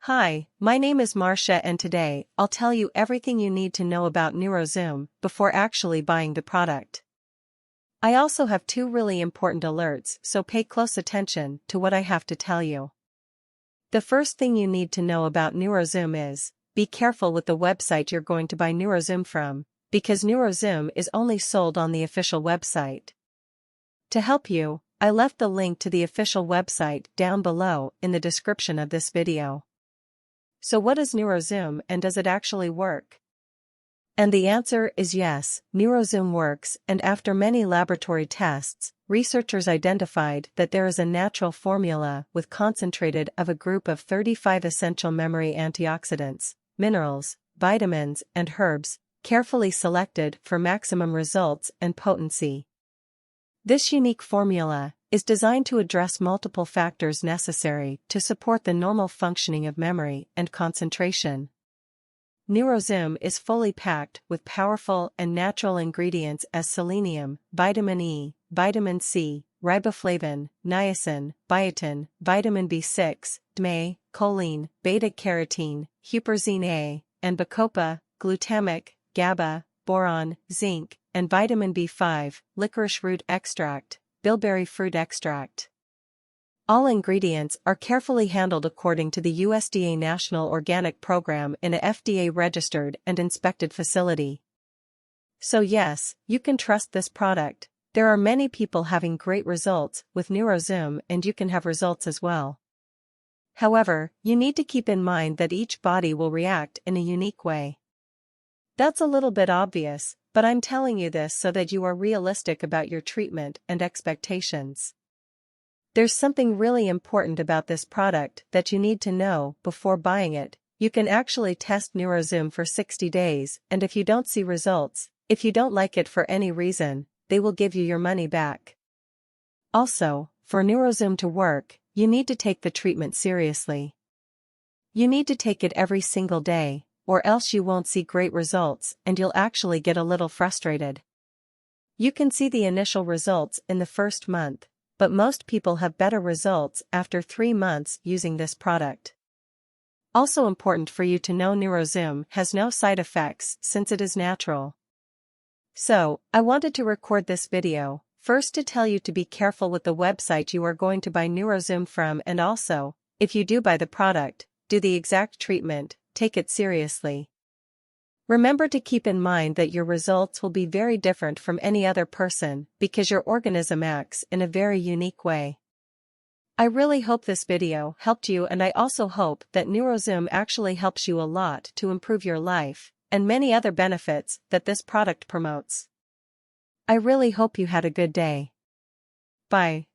Hi, my name is Marcia and today I'll tell you everything you need to know about Neurozoom before actually buying the product. I also have two really important alerts, so pay close attention to what I have to tell you. The first thing you need to know about Neurozoom is, be careful with the website you're going to buy Neurozoom from, because Neurozoom is only sold on the official website. To help you, I left the link to the official website down below in the description of this video. So what is Neurozoom and does it actually work? And the answer is yes, Neurozoom works, and after many laboratory tests, researchers identified that there is a natural formula with concentrated of a group of 35 essential memory antioxidants, minerals, vitamins and herbs, carefully selected for maximum results and potency. This unique formula is designed to address multiple factors necessary to support the normal functioning of memory and concentration. Neurozoom is fully packed with powerful and natural ingredients as selenium, vitamin E, vitamin C, riboflavin, niacin, biotin, vitamin B6, DMA, choline, beta-carotene, huperzine A, and bacopa, glutamic, GABA, boron, zinc, and vitamin B5, licorice root extract, bilberry fruit extract. All ingredients are carefully handled according to the USDA National Organic Program in a FDA-registered and inspected facility. So yes, you can trust this product. There are many people having great results with Neurozoom and you can have results as well. However, you need to keep in mind that each body will react in a unique way. That's a little bit obvious, but I'm telling you this so that you are realistic about your treatment and expectations. There's something really important about this product that you need to know before buying it. You can actually test Neurozoom for 60 days, and if you don't see results, if you don't like it for any reason, they will give you your money back. Also, for Neurozoom to work, you need to take the treatment seriously. You need to take it every single day, or else you won't see great results and you'll actually get a little frustrated. You can see the initial results in the first month, but most people have better results after 3 months using this product. Also important for you to know, Neurozoom has no side effects since it is natural. So, I wanted to record this video, first to tell you to be careful with the website you are going to buy Neurozoom from, and also, if you do buy the product, do the exact treatment, take it seriously. Remember to keep in mind that your results will be very different from any other person because your organism acts in a very unique way. I really hope this video helped you, and I also hope that Neurozoom actually helps you a lot to improve your life and many other benefits that this product promotes. I really hope you had a good day. Bye.